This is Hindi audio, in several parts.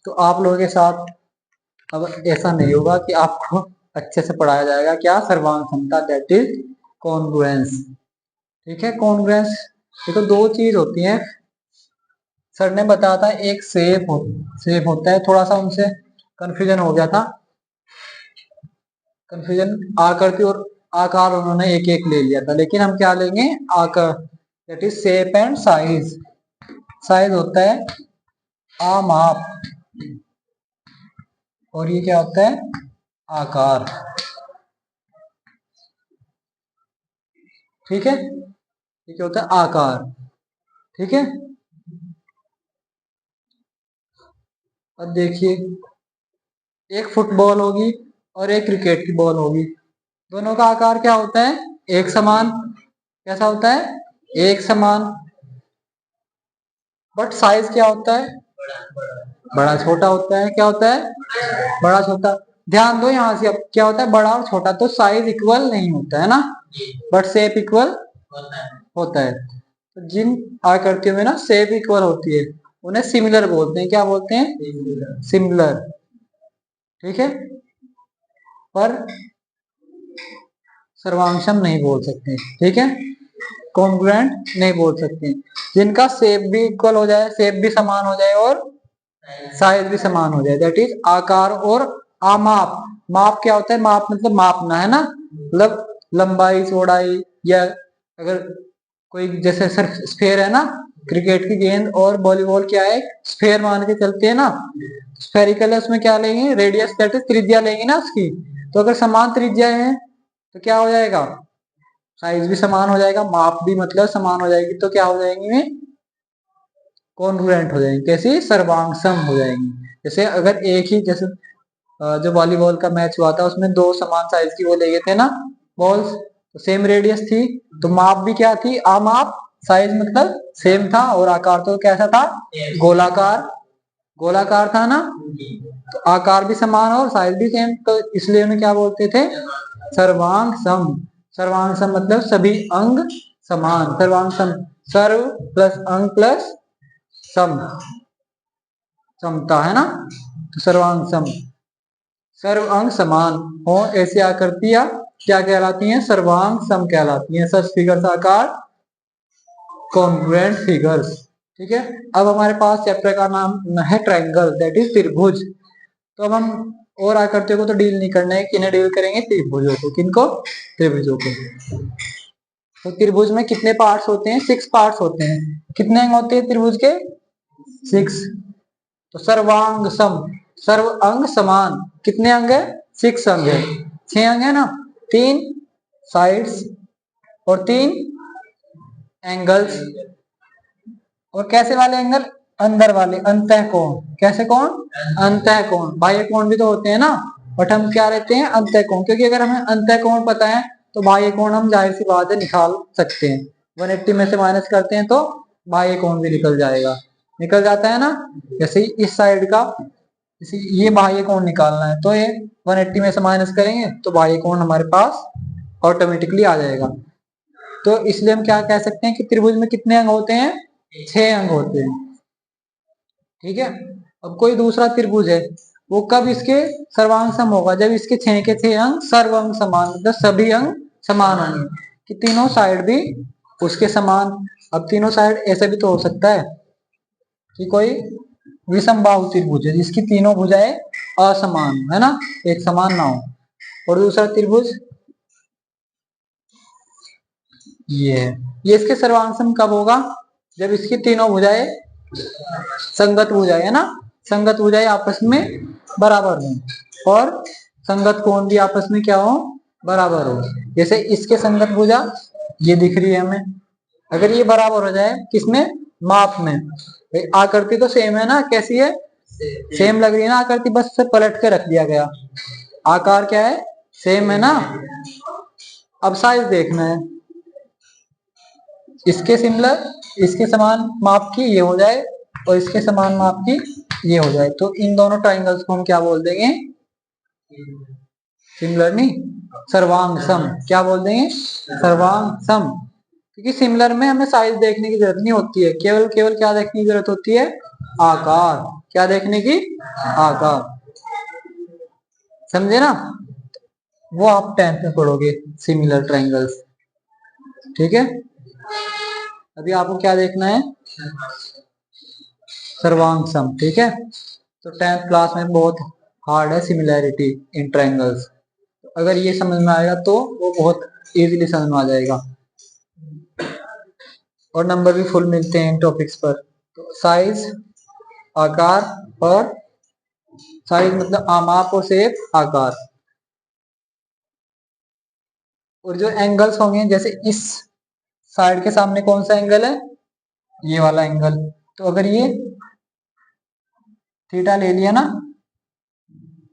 तो आप लोगों के साथ अब ऐसा नहीं होगा कि आपको अच्छे से पढ़ाया जाएगा क्या सर्वांग क्षमता, दैट इज कॉन्ग्रुएंस। ठीक है, कॉन्ग्रुएंस देखो दो चीज होती है। सर ने बताया था एक सेप होता है, थोड़ा सा उनसे कंफ्यूजन हो गया था। कंफ्यूजन आकृति और आकार उन्होंने एक एक ले लिया था, लेकिन हम क्या लेंगे आकार, that is shape and size. Size होता है आमाप और ये क्या होता है आकार। ठीक है, ये क्या होता है आकार। ठीक है, अब देखिए एक फुटबॉल होगी और एक क्रिकेट की बॉल होगी, दोनों का आकार क्या होता है एक समान। कैसा होता है एक समान, बट साइज क्या होता है बड़ा छोटा होता है। क्या होता है बड़ा छोटा। ध्यान दो यहाँ से, अब क्या होता है बड़ा और छोटा, तो साइज इक्वल नहीं होता है ना, बट शेप इक्वल होता है। तो जिन आकृतियों में ना शेप इक्वल होती है उन्हें सिमिलर बोलते हैं। क्या बोलते हैं सिमिलर। ठीक है, पर सर्वांगसम नहीं बोल सकते। ठीक है, कॉन्ग्रुएंट नहीं बोल सकते। जिनका शेप भी इक्वल हो जाए, शेप भी समान हो जाए और साइज भी समान हो जाए, दैट इज आकार और आमाप। माप क्या होता है माप मतलब मापना है ना, मतलब लंबाई चौड़ाई, या अगर कोई जैसे सिर्फ स्फेयर है ना, क्रिकेट की गेंद और वॉलीबॉल क्या है स्फेयर मान के चलते हैं ना, स्फेरिकल है उसमें क्या लेंगे रेडियस दैट इज त्रिज्या लेंगे ना उसकी। तो अगर समान त्रिज्या है तो क्या हो जाएगा साइज भी समान हो जाएगा, माप भी मतलब समान हो जाएगी, तो क्या हो जाएंगे कॉन्ग्रुएंट हो जाएंगे। कैसी सर्वांगसम हो जाएंगी। जैसे अगर एक ही जैसे जो वॉलीबॉल का मैच हुआ था उसमें दो समान साइज की वो ले गए थे ना बॉल्स, तो सेम रेडियस थी, तो माप भी क्या थी आमाप। साइज मतलब सेम था और आकार तो कैसा था गोलाकार। गोलाकार था ना, तो आकार भी समान और साइज भी सेम, तो इसलिए उन्हें क्या बोलते थे सर्वांग सम। सर्वांग सम मतलब सभी अंग समान। सर्वांग सम सर्व प्लस अंग प्लस सम, समता है ना, तो सर्वांग सम सर्व अंग समान हो ऐसी आकृतियां क्या कहलाती हैं सर्वांग सम कहलाती हैं। सच फिगर्स आकार कॉन्ग्रुएंट फिगर्स। ठीक है, अब हमारे पास चैप्टर का नाम है ट्रायंगल दैट इज त्रिभुज। तो अब हम और आकृतियों को तो डील नहीं करना है, किन्हें डील करेंगे त्रिभुजों को। किनको त्रिभुजों को। तो त्रिभुज में कितने पार्ट्स होते हैं सिक्स पार्ट्स होते हैं। कितने अंग होते हैं त्रिभुज के सिक्स। तो सर्वांग सम सर्व अंग समान कितने अंग है सिक्स अंग है। छह अंग है ना, तीन साइड्स और तीन एंगल्स। और कैसे वाले एंगल अंदर वाले अंतः कोण। कैसे कोण अंतः कोण। बाह्य कोण भी तो होते हैं ना, बट हम क्या लेते हैं अंतः कोण, क्योंकि अगर हमें अंतः कोण पता है तो बाह्य कोण हम जाहिर सी बात है निकाल सकते हैं। 180 में से माइनस करते हैं तो बाह्य कोण भी निकल जाएगा, निकल जाता है ना। जैसे इस साइड का ये बाह्य कोण निकालना है तो ये 180 में से माइनस करेंगे तो बाह्य कोण हमारे पास ऑटोमेटिकली आ जाएगा। तो इसलिए हम क्या कह सकते हैं कि त्रिभुज में कितने अंग होते हैं छह अंग होते हैं। ठीक है, अब कोई दूसरा त्रिभुज है वो कब इसके सर्वांग सम होगा जब इसके छह के छह अंग सर्वांग समान मतलब सभी अंग समान होंगे कि तीनों साइड भी उसके समान। अब तीनों साइड ऐसे भी तो हो सकता है कि कोई विषमबाहु त्रिभुज है जिसकी तीनों भुजाएं असमान है ना, एक समान ना हो। और दूसरा त्रिभुज ये है, ये इसके सर्वांग कब होगा जब इसकी तीनों भुजाएं संगत भुजाएं है ना, संगत भुजाएं आपस में बराबर हो और संगत कोण भी आपस में क्या हो बराबर हो। जैसे इसके संगत भुजा ये दिख रही है हमें, अगर ये बराबर हो जाए किसमें माप में। आकृति तो सेम है ना, कैसी है सेम लग रही है ना आकृति, बस से पलट के रख दिया गया। आकार क्या है सेम है ना। अब साइज देखना है, इसके सिमिलर इसके समान माप की ये हो जाए और इसके समान माप की ये हो जाए, तो इन दोनों ट्राइंगल्स को हम क्या बोल देंगे सिमिलर नहीं सर्वांग सम। क्या बोल देंगे सर्वांग सम। क्योंकि सिमिलर में हमें साइज देखने की जरूरत नहीं होती है, केवल केवल क्या देखने की जरूरत होती है, आकार। क्या देखने की, आकार। समझे ना, वो आप 10th में पढ़ोगे, सिमिलर ट्रायंगल्स। ठीक है, अभी आपको क्या देखना है, सर्वांग सम। ठीक है, तो 10th क्लास में बहुत हार्ड है सिमिलैरिटी इन ट्रायंगल्स। अगर ये समझ में आएगा तो वो बहुत इजीली समझ में आ जाएगा, और नंबर भी फुल मिलते हैं इन टॉपिक्स पर। तो साइज, आकार, और साइज मतलब माप और शेप, आकार। और जो एंगल्स होंगे, जैसे इस साइड के सामने कौन सा एंगल है, ये वाला एंगल। तो अगर ये थीटा ले लिया ना,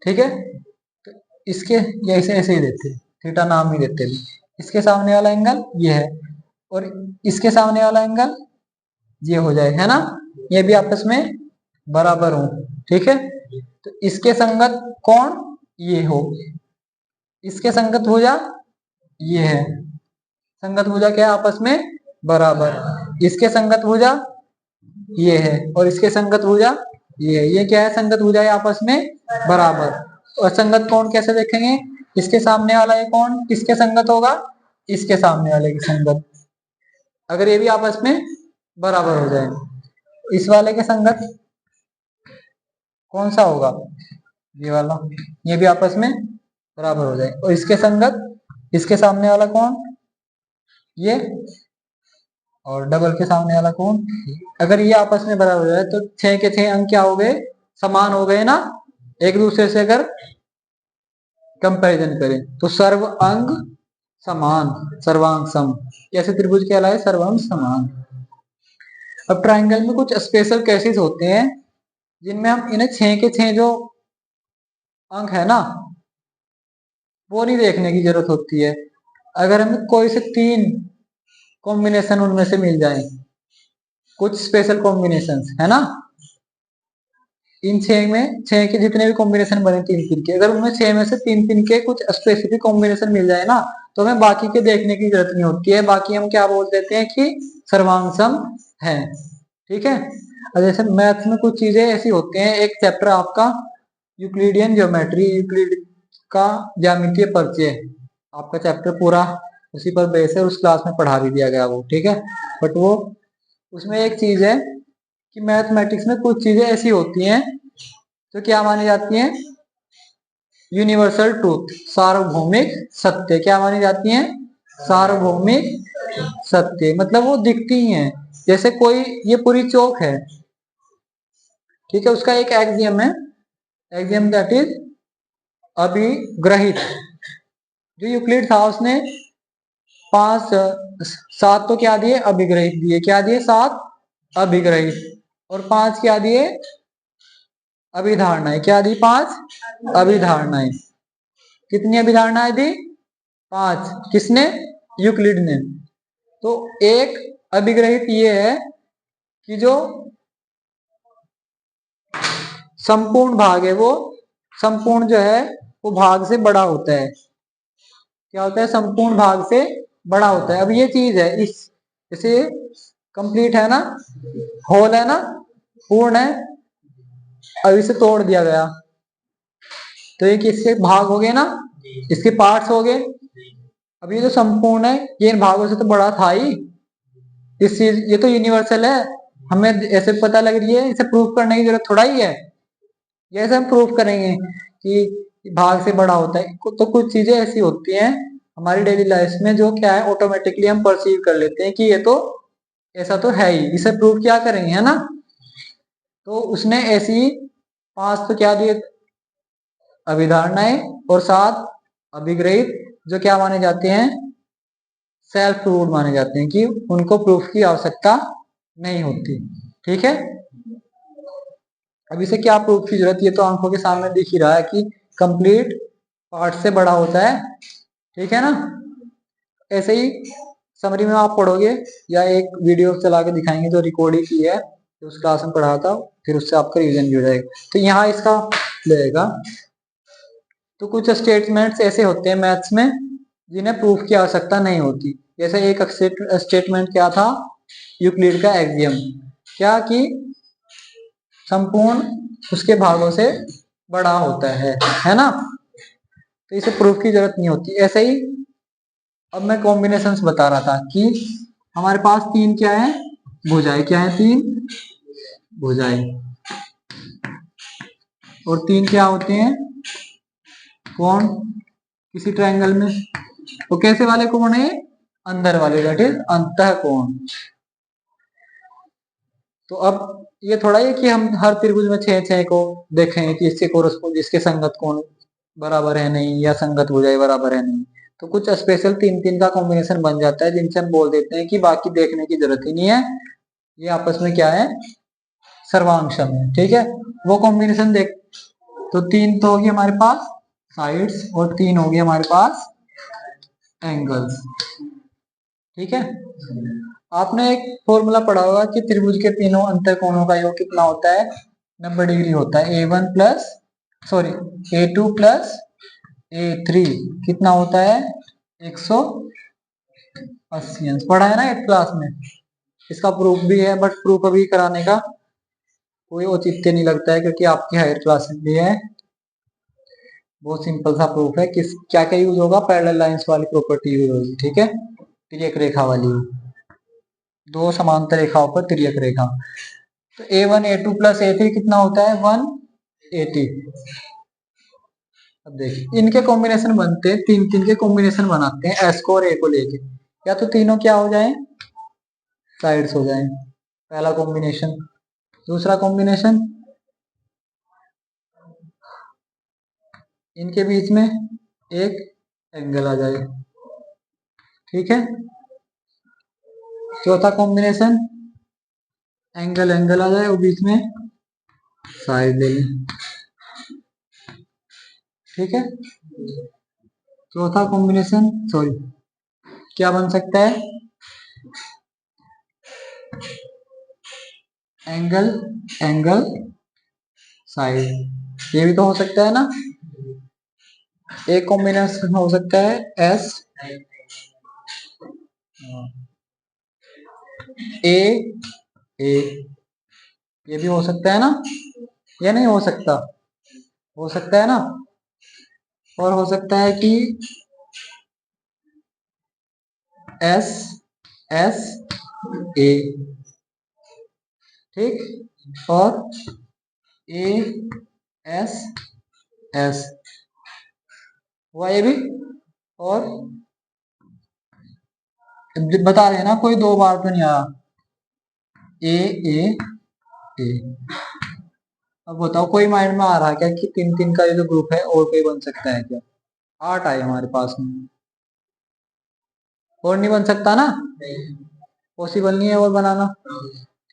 ठीक है, तो इसके ये ऐसे ऐसे ही देते, थीटा नाम ही देते भी। इसके सामने वाला एंगल ये है, और इसके सामने वाला एंगल ये हो जाए, है ना, ये भी आपस में बराबर हो। ठीक है, तो इसके संगत कोण ये हो, इसके संगत भुजा ये है, संगत भुजा क्या है, आपस में बराबर। इसके संगत भुजा ये है, और इसके संगत भुजा ये है। ये क्या है, संगत भुजा है, आपस में बराबर। और संगत कोण कैसे देखेंगे, इसके सामने वाला ये कोण किसके संगत होगा, इसके सामने वाले की संगत। अगर ये भी आपस में बराबर हो जाए, इस वाले के संगत कौन सा होगा, ये वाला, ये भी आपस में बराबर हो जाए। और इसके संगत इसके सामने वाला कौन, ये, और डबल के सामने वाला कौन। अगर ये आपस में बराबर हो जाए तो 6 के 6 अंक क्या हो गए, समान हो गए ना, एक दूसरे से अगर कंपैरिजन करें तो सर्व अंग समान, सर्वांग सम, कैसे त्रिभुज कहलाए, सर्वांग समान। अब ट्राइंगल में कुछ स्पेशल केसेस होते हैं जिनमें हम इन्हें 6 के 6 जो अंक है ना, वो नहीं देखने की जरूरत होती है। अगर हमें कोई से 3 कॉम्बिनेशन उनमें से मिल जाए, कुछ स्पेशल कॉम्बिनेशन, है ना, इन 6 में 6 के जितने भी कॉम्बिनेशन बने 3 3 के, अगर उनमें 6 में से 3 3 के कुछ स्पेसिफिक कॉम्बिनेशन मिल जाए ना, तो हमें बाकी के देखने की जरूरत नहीं होती है, बाकी हम क्या बोल देते हैं कि सर्वांग सम है। ठीक है, और जैसे मैथ्स में कुछ चीजें ऐसी होती हैं, एक चैप्टर आपका यूक्लिडियन ज्योमेट्री, यूक्लिड का ज्यामितीय परिचय, आपका चैप्टर पूरा उसी पर बेस है, उस क्लास में पढ़ा भी दिया गया वो। ठीक है, बट वो उसमें एक चीज है कि मैथमेटिक्स में कुछ चीजें ऐसी होती हैं जो क्या मानी जाती हैं, यूनिवर्सल ट्रूथ, सार्वभौमिक सत्य। क्या मानी जाती हैं, सार्वभौमिक सत्य। मतलब वो दिखती ही हैं, जैसे कोई ये पूरी चौक है, ठीक है, उसका एक एक्सियम है, एक्सियम दैट इज अभिग्रहित। जो यूक्लिड था उसने 5 7 तो क्या दिए, अभिग्रहित दिए, क्या दिए, 7 अभिग्रहित, और 5 क्या दिए, अभिधारणाएं। क्या दी, 5 अभिधारणाएं। कितनी अभिधारणाएं दी, 5। किसने, यूक्लिड ने। तो एक अभिग्रहित ये है कि जो संपूर्ण भाग है, वो संपूर्ण जो है वो भाग से बड़ा होता है। क्या होता है, संपूर्ण भाग से बड़ा होता है। अब ये चीज है, इस जैसे कंप्लीट है ना, होल है ना, पूर्ण है, अब इसे तोड़ दिया गया तो ये किसके भाग हो गए ना, इसके पार्ट्स हो गए। अब ये जो संपूर्ण है ये इन भागों से तो बड़ा था ही, इस चीज, ये तो यूनिवर्सल है, हमें ऐसे पता लग रही है, इसे प्रूफ करने की जरूरत थोड़ा ही है। जैसे हम प्रूफ करेंगे कि भाग से बड़ा होता है, तो कुछ चीजें ऐसी होती हैं हमारी डेली लाइफ में जो क्या है, ऑटोमेटिकली हम परसीव कर लेते हैं कि ये तो ऐसा तो है ही, इसे प्रूफ क्या करेंगे, है ना। तो उसने ऐसी 5 तो क्या दिए, अभिधारणाएं, और 7 अभिग्रहित, जो क्या माने जाते हैं, सेल्फ प्रूव्ड माने जाते हैं, कि उनको प्रूफ की आवश्यकता नहीं होती। ठीक है, अब इसे क्या प्रूफ की जरूरत, ये तो आंखों के सामने दिख ही रहा है कि कंप्लीट पार्ट से बड़ा होता है। ठीक है ना, ऐसे ही समरी में आप पढ़ोगे, या एक वीडियो चला के दिखाएंगे जो रिकॉर्ड ही की है, जो उस क्लास में पढ़ा था, फिर उससे आपका रिवीजन भी हो जाएगा। तो यहाँ इसका लगेगा। तो कुछ स्टेटमेंट्स ऐसे होते हैं मैथ्स में जिन्हें प्रूफ की आवश्यकता नहीं होती, जैसे एक स्टेटमेंट क्या था यूक्लिड का एक्सियम, क्या कि संपूर्ण उसके भागों से बड़ा होता है ना। तो इसे प्रूफ की जरूरत नहीं होती। ऐसे ही अब मैं कॉम्बिनेशंस बता रहा था कि हमारे पास तीन क्या है, भुजाएं क्या है, तीन भुजाएं, और तीन क्या होते हैं, कोण किसी ट्रायंगल में। तो कैसे वाले कोण है, अंदर वाले, दैट इज अंतः कोण। तो अब ये थोड़ा है कि हम हर त्रिभुज में छह छह को देखें कि इसके कोरस्पोंड, इसके संगत कोण बराबर है नहीं, या संगत भुजाएं बराबर है नहीं। तो कुछ स्पेशल तीन तीन का कॉम्बिनेशन बन जाता है, जिनसे हम बोल देते हैं कि बाकी देखने की जरूरत ही नहीं है, ये आपस में क्या है, सर्वांगसम है। ठीक है, वो कॉम्बिनेशन देख। तो तीन तो होगी हमारे पास साइड्स, और तीन होगी हमारे पास एंगल्स। ठीक है, आपने एक फॉर्मूला पढ़ा होगा कि त्रिभुज के तीनों अंतर कोणों का योग कितना होता है, 90 डिग्री होता है। A1 plus sorry A2 plus A3 कितना होता है, 180 अंश। पढ़ा है ना 8th क्लास में। इसका प्रूफ भी है, बट प्रूफ अभी कराने का कोई औचित्य नहीं लगता है, क्योंकि आपकी हायर क्लास में भी है। बहुत सिंपल सा प्रूफ है। किस क्या क्या यूज होगा, पैरेलल लाइंस वाली प्रॉपर्टी यूज होगी। ठीक है, तिर्यक रेखा वाली, दो समांतर रेखाओं पर तिर्यक रेखा। तो A1 A2 प्लस A3 कितना होता है, 180। अब देखिए इनके कॉम्बिनेशन बनते हैं, तीन तीन के कॉम्बिनेशन बनाते हैं S को और A को लेके। या तो तीनों क्या हो जाए, साइड्स हो जाए, पहला कॉम्बिनेशन। दूसरा कॉम्बिनेशन, इनके बीच में एक एंगल आ जाए। ठीक है, चौथा कॉम्बिनेशन, एंगल एंगल आ जाए और बीच में साइड ले लें। ठीक है, चौथा कॉम्बिनेशन सॉरी क्या बन सकता है, एंगल एंगल साइड। ये भी तो हो सकता है ना। एक कॉम्बिनेशन हो सकता है एस ए ए, ये भी हो सकता है ना, ये नहीं हो सकता, हो सकता है ना। और हो सकता है कि एस एस ए, ठीक, और ए एस एस हुआ ये भी। और बता रहे ना, कोई दो बार तो नहीं आया, ए ए ए। अब बताओ कोई माइंड में आ रहा है क्या कि तीन तीन का ये जो ग्रुप है और कोई बन सकता है क्या, आठ आए हमारे पास में, और नहीं बन सकता ना, पॉसिबल नहीं है और बनाना।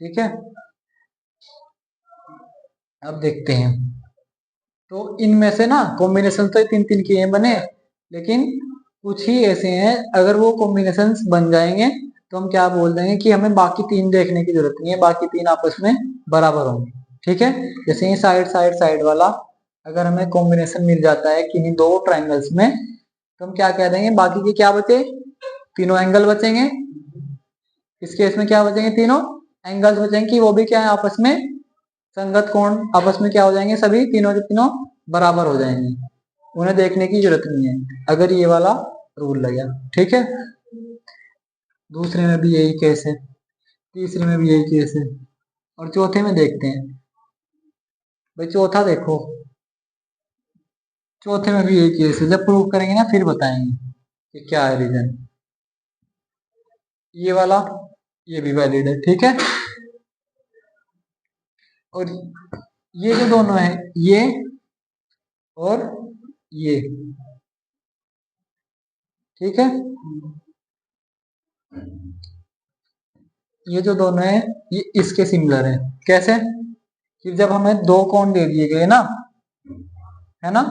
ठीक है, अब देखते हैं। तो इनमें से ना कॉम्बिनेशन तो तीन तीन किए बने, लेकिन कुछ ही ऐसे हैं अगर वो कॉम्बिनेशन बन जाएंगे तो हम क्या बोल देंगे कि हमें बाकी तीन देखने की जरूरत नहीं है, बाकी तीन आपस में बराबर होंगे। ठीक है, जैसे ये साइड साइड साइड वाला अगर हमें कॉम्बिनेशन मिल जाता है किन्हीं दो ट्राइंगल्स में, तो हम क्या कह देंगे, बाकी के क्या बचे, तीनों एंगल बचेंगे। इस केस में क्या बचेंगे, तीनों एंगल्स बचेंगे कि वो भी क्या है, आपस में संगत कोण, आपस में क्या हो जाएंगे, सभी तीनों के तीनों बराबर हो जाएंगे, उन्हें देखने की जरूरत नहीं है अगर ये वाला रूल लगा। ठीक है, दूसरे में भी यही केस है, तीसरे में भी यही केस है, और चौथे में देखते हैं। भाई चौथा देखो, चौथे में भी यही केस है। जब प्रूव करेंगे ना फिर बताएंगे कि क्या है रीजन। ये वाला ये भी वैलिड है। ठीक है, और ये जो दोनों है, ये और ये, ठीक है, ये जो दोनों है ये इसके सिमिलर है। कैसे, कि जब हमें दो कोण दे दिए गए ना, है ना,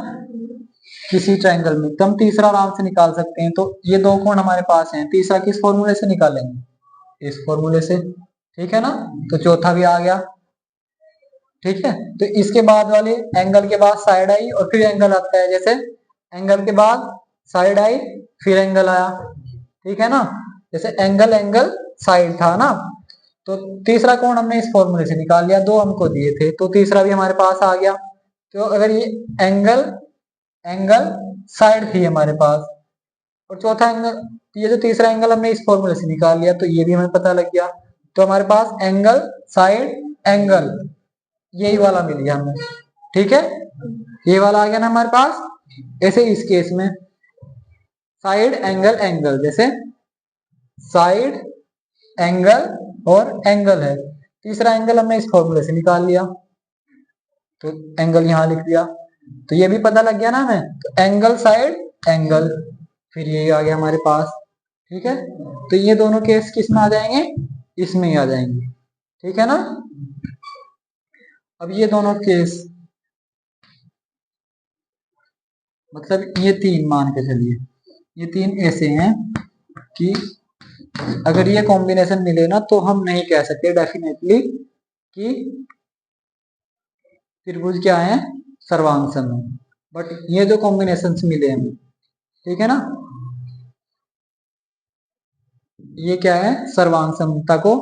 किसी ट्रायंगल में, तो हम तीसरा आराम से निकाल सकते हैं। तो ये दो कोण हमारे पास हैं, तीसरा किस फॉर्मूले से निकालेंगे, इस फॉर्मूले से। ठीक है ना, तो चौथा भी आ गया। ठीक है, तो इसके बाद वाले एंगल के बाद साइड आई और फिर एंगल आता है, जैसे एंगल के बाद साइड आई फिर एंगल आया। ठीक है ना, जैसे एंगल एंगल साइड था ना, तो तीसरा कोण हमने इस फॉर्मूले से निकाल लिया, 2 हमको दिए थे तो तीसरा भी हमारे पास आ गया। तो अगर ये एंगल एंगल साइड थी हमारे पास, और चौथा एंगल, ये जो तीसरा एंगल हमने इस फॉर्मूले से निकाल लिया तो ये भी हमें पता लग गया। तो हमारे पास एंगल साइड एंगल यही वाला मिल गया हमें, ठीक है, ये वाला आ गया ना हमारे पास। ऐसे इस केस में साइड एंगल एंगल, जैसे साइड एंगल और एंगल है, तीसरा एंगल हमने इस फॉर्मूले से निकाल लिया तो एंगल यहां लिख दिया, तो ये भी पता लग गया ना हमें। तो एंगल साइड एंगल, फिर ये आ गया हमारे पास, ठीक है। तो ये दोनों केस किस में आ जाएंगे, इसमें ही आ जाएंगे, ठीक है ना। अब ये दोनों केस, मतलब ये तीन मान के चलिए, ये तीन ऐसे हैं कि अगर ये कॉम्बिनेशन मिले ना तो हम नहीं कह सकते डेफिनेटली कि त्रिभुज क्या है, सर्वांग समूह। बट ये जो कॉम्बिनेशन मिले हमें, ठीक है ना, ये क्या है, सर्वांग समता को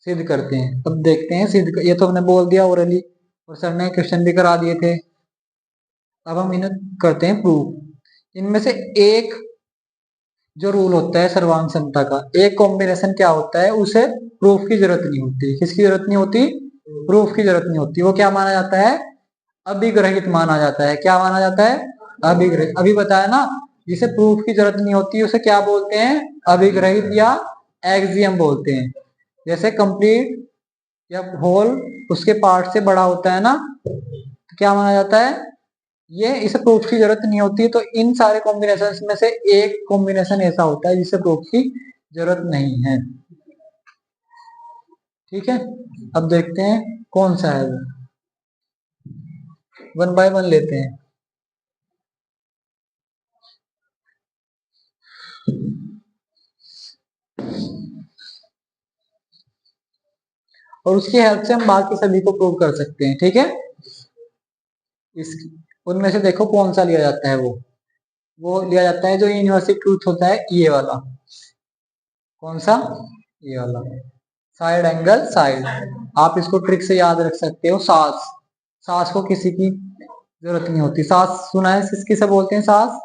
सिद्ध करते हैं। अब देखते हैं सिद्ध, ये तो हमने बोल दिया ओरली और सर ने क्वेश्चन भी करा दिए थे। अब हम इन्हें करते हैं प्रूफ। इनमें से एक जो रूल होता है सर्वांग समता का, एक कॉम्बिनेशन क्या होता है, उसे प्रूफ की जरूरत नहीं होती। किसकी जरूरत नहीं होती, प्रूफ की जरूरत नहीं होती। वो क्या माना जाता है, अभिग्रहित माना जाता है। क्या माना जाता है, अभिग्रहित। अभी बताया ना, जिसे प्रूफ की जरूरत नहीं होती उसे क्या बोलते हैं, अभिग्रहित या एक्सियम बोलते हैं। जैसे कंप्लीट या होल उसके पार्ट से बड़ा होता है ना, तो क्या माना जाता है, ये इसे प्रूफ की जरूरत नहीं होती। तो इन सारे कॉम्बिनेशन में से एक कॉम्बिनेशन ऐसा होता है जिसे प्रूफ की जरूरत नहीं है, ठीक है। अब देखते हैं कौन सा है वो, वन बाय वन लेते हैं। और उसकी हेल्प से हम बाकी सभी को प्रूव कर सकते हैं, ठीक है। इस उनमें से देखो कौन सा लिया जाता है, वो लिया जाता है जो यूनिवर्सल ट्रूथ होता है, ये वाला। कौन सा, ये वाला, साइड एंगल साइड। आप इसको ट्रिक से याद रख सकते हो, सास। सास को किसी की जरूरत नहीं होती। सास सुना है किसकी से बोलते हैं, सास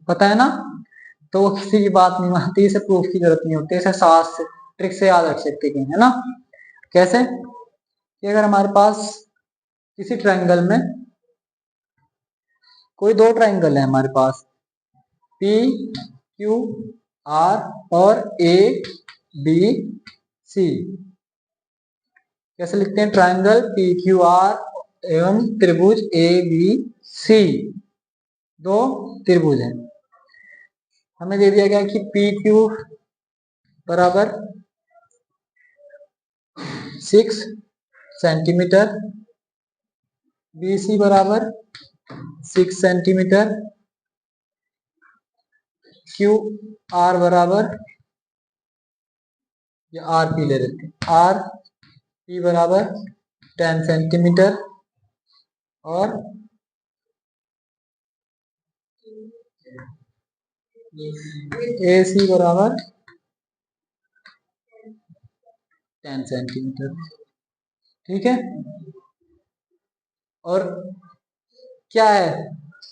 पता है ना, तो वो किसी की बात नहीं मानती, इसे प्रूफ की जरूरत नहीं होती। इसे सास ट्रिक से याद रख सकते हैं, है ना। कैसे, कि अगर हमारे पास किसी ट्रायंगल में कोई दो ट्रायंगल है हमारे पास, पी क्यू आर और ए बी सी। कैसे लिखते हैं, ट्रायंगल पी क्यू आर एवं त्रिभुज ए बी सी, दो त्रिभुज हैं। हमें दे दिया गया कि पी क्यू बराबर 6 सेंटीमीटर, बी सी बराबर 6 सेंटीमीटर, क्यू आर बराबर, या आर पी ले लेते हैं, आर पी बराबर 10 सेंटीमीटर और ए सी बराबर 10 सेंटीमीटर, ठीक है। और क्या है,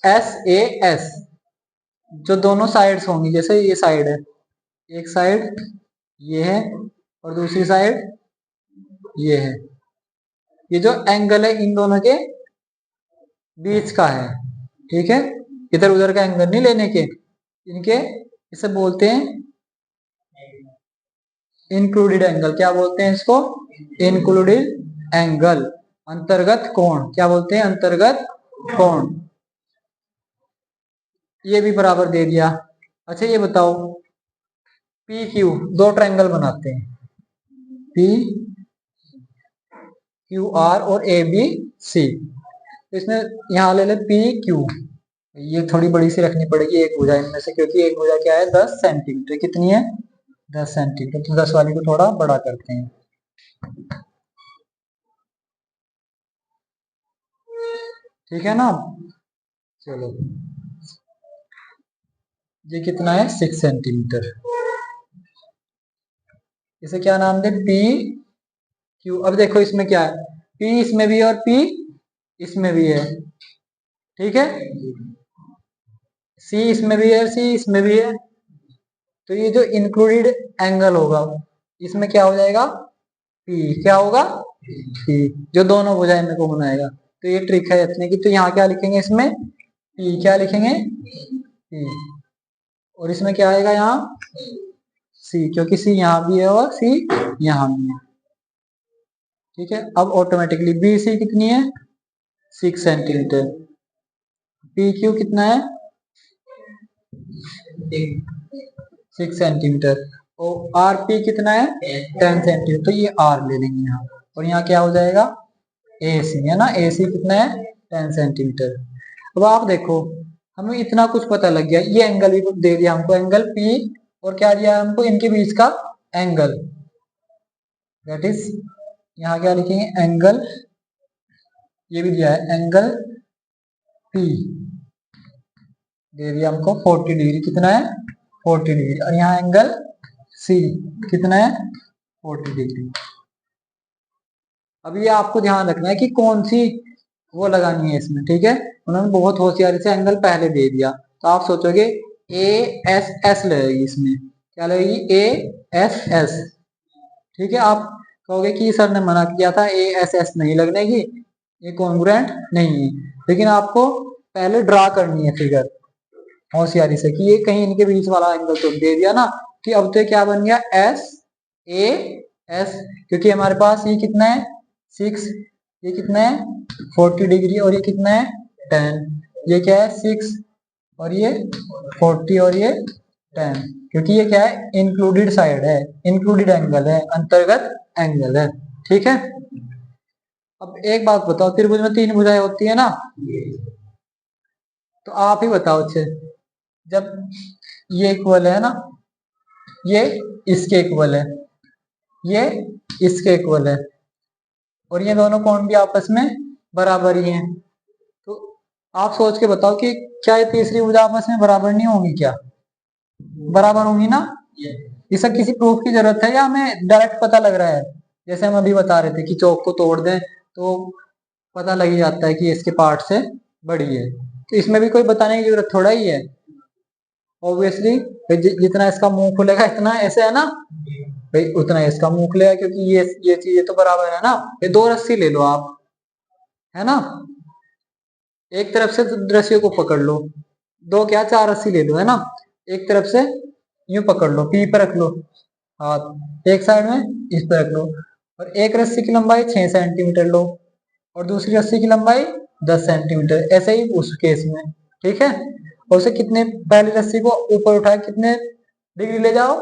एस ए एस, जो दोनों साइड्स होंगी, जैसे ये साइड है, एक साइड ये है और दूसरी साइड ये है, ये जो एंगल है इन दोनों के बीच का है, ठीक है। इधर उधर का एंगल नहीं लेने के, इनके, इसे बोलते हैं इंक्लूडेड एंगल। क्या बोलते हैं इसको, इंक्लूडेड एंगल, अंतर्गत कोण। क्या बोलते हैं, अंतर्गत कोण। ये भी बराबर दे दिया। अच्छा ये बताओ, पी क्यू दो ट्रायंगल बनाते हैं, पी क्यू आर और ए बी सी। तो इसमें यहाँ ले ले पी क्यू, ये थोड़ी बड़ी सी रखनी पड़ेगी एक भुजा इनमें से, क्योंकि एक भुजा क्या है 10 सेंटीमीटर, कितनी है 10 सेंटीमीटर। तो 10 वाली को थोड़ा बड़ा करते हैं, ठीक है ना। चलो ये कितना है 6 सेंटीमीटर, इसे क्या नाम दे, पी क्यू। अब देखो इसमें क्या है, पी इसमें भी है और पी इसमें भी है, ठीक है। सी इसमें भी है, सी इसमें भी है। तो ये जो इंक्लूडेड एंगल होगा इसमें क्या हो जाएगा, पी। क्या होगा, पी, जो दोनों भुजाएं में को बनाएगा। तो ये ट्रिक है इतने की। तो यहाँ क्या लिखेंगे इसमें, पी। क्या लिखेंगे, पी। और इसमें क्या आएगा यहाँ, सी, क्योंकि सी यहाँ भी है और सी यहाँ भी है, ठीक है। अब ऑटोमेटिकली बी सी कितनी है, 6 सेंटीमीटर। पी क्यू कितना है, 6 सेंटीमीटर। और आर पी कितना है, 10 सेंटीमीटर। तो ये आर ले लेंगे यहाँ, और यहाँ क्या हो जाएगा, ए सी, है ना। ए सी कितना है, 10 सेंटीमीटर। अब आप देखो हमें इतना कुछ पता लग गया, ये एंगल भी दे दिया हमको, एंगल पी, और क्या दिया हमको, इनके बीच का एंगल, दैट इज यहाँ क्या लिखेंगे, एंगल, ये भी दिया है एंगल पी, दे दिया हमको 40 डिग्री। कितना है, 40 डिग्री। और यहाँ एंगल सी कितना है, 40 डिग्री। अब ये आपको ध्यान रखना है कि कौन सी वो लगानी है इसमें, ठीक है। उन्होंने बहुत होशियारी से एंगल पहले दे दिया, तो आप सोचोगे ए एस एस लगेगी इसमें, क्या लगेगी, ए एस एस, ठीक है। आप कहोगे कि सर ने मना किया था, ए एस एस नहीं लगने की, ये कॉन्ग्रुएंट नहीं है। लेकिन आपको पहले ड्रा करनी है फिगर होशियारी से, कि ये कहीं इनके बीच वाला एंगल तो दे दिया ना, कि अब तो क्या बन गया, एस ए एस, क्योंकि हमारे पास ये कितना है, 6, ये कितना है 40 डिग्री, और ये कितना है 10, ये क्या है 6 और ये 40 और ये 10, क्योंकि ये क्या है, इंक्लूडेड साइड है, इंक्लूडेड एंगल है, अंतर्गत एंगल है, ठीक है। अब एक बात बताओ, त्रिभुज में 3 भुजाएं होती है ना, तो आप ही बताओ अच्छे, जब ये इक्वल है ना, ये इसके इक्वल है, ये इसके इक्वल है, और ये दोनों कोण भी आपस में बराबर ही हैं, तो आप सोच के बताओ कि क्या ये तीसरी भुजा आपस में बराबर नहीं होंगी, क्या बराबर होंगी ना। इसे किसी प्रूफ की जरूरत है या हमें डायरेक्ट पता लग रहा है, जैसे हम अभी बता रहे थे कि चौक को तोड़ दें तो पता लग ही जाता है कि इसके पार्ट से बड़ी है, तो इसमें भी कोई बताने की जरूरत थोड़ा ही है। ऑब्वियसली जितना इसका मुंह खुलेगा इतना ऐसे है ना भाई, उतना इसका मुंह खुलेगा, क्योंकि ये चीजें तो बराबर है ना। ये 2 रस्सी ले लो आप, है ना, एक तरफ से रस्सियों को पकड़ लो, 2 क्या 4 रस्सी ले लो, है ना। एक तरफ से यूं पकड़ लो, पी पे रख लो हाथ, एक साइड में इस पे रख लो, और एक रस्सी की लंबाई 6 सेंटीमीटर लो, और दूसरी रस्सी की लंबाई 10 सेंटीमीटर, ऐसे ही उस केस में, ठीक है। और उसे कितने, पहली रस्सी को ऊपर उठाए कितने डिग्री ले जाओ,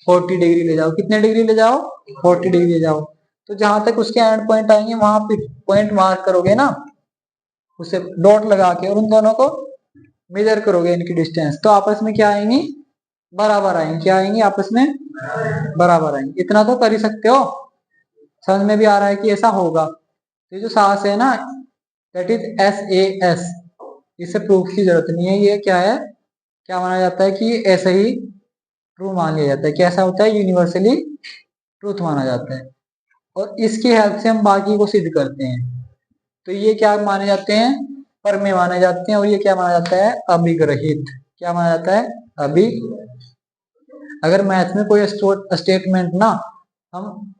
40 डिग्री ले जाओ, कितने डिग्री ले जाओ, 40 डिग्री ले जाओ। तो जहां तक उसके एंड पॉइंट आएंगे वहां पे पॉइंट मार्क करोगे ना, उसे डॉट लगा के, और उन दोनों को मेजर करोगे इनकी डिस्टेंस, तो आपस में क्या आएंगी, बराबर आएंगी। क्या आएंगी, आपस में बराबर आएंगी। इतना तो कर ही सकते हो, समझ में भी आ रहा है कि ऐसा होगा। तो ये जो सास है ना, that is S A S, इसे प्रूफ की जरूरत नहीं है। ये क्या है, क्या माना जाता है कि ऐसे ही ट्रू मान लिया जाता है, कैसा होता है, यूनिवर्सली ट्रूथ माना जाता है, और इसकी हेल्प से हम बाकी को सिद्ध करते हैं। तो ये क्या माने जाते हैं, परमेय माने जाते हैं, और ये क्या माना जाता है, अभिग्रहित। क्या माना जाता है, अभी, अगर मैथ में कोई स्टेटमेंट ना हम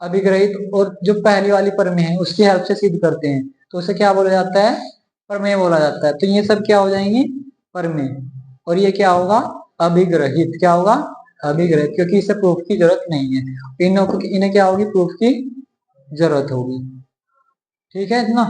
अभिग्रहित और जो पहली वाली परमेय है उसकी हेल्प से सिद्ध करते हैं, तो उसे क्या बोला जाता है, परमेय बोला जाता है। तो ये सब क्या हो जाएंगी, परमेय, और ये क्या होगा, अभिग्रहित। क्या होगा, अभिग्रहित, क्योंकि इसे प्रूफ की जरूरत नहीं है। इन्हें क्या होगी, प्रूफ की जरूरत होगी, ठीक है इतना।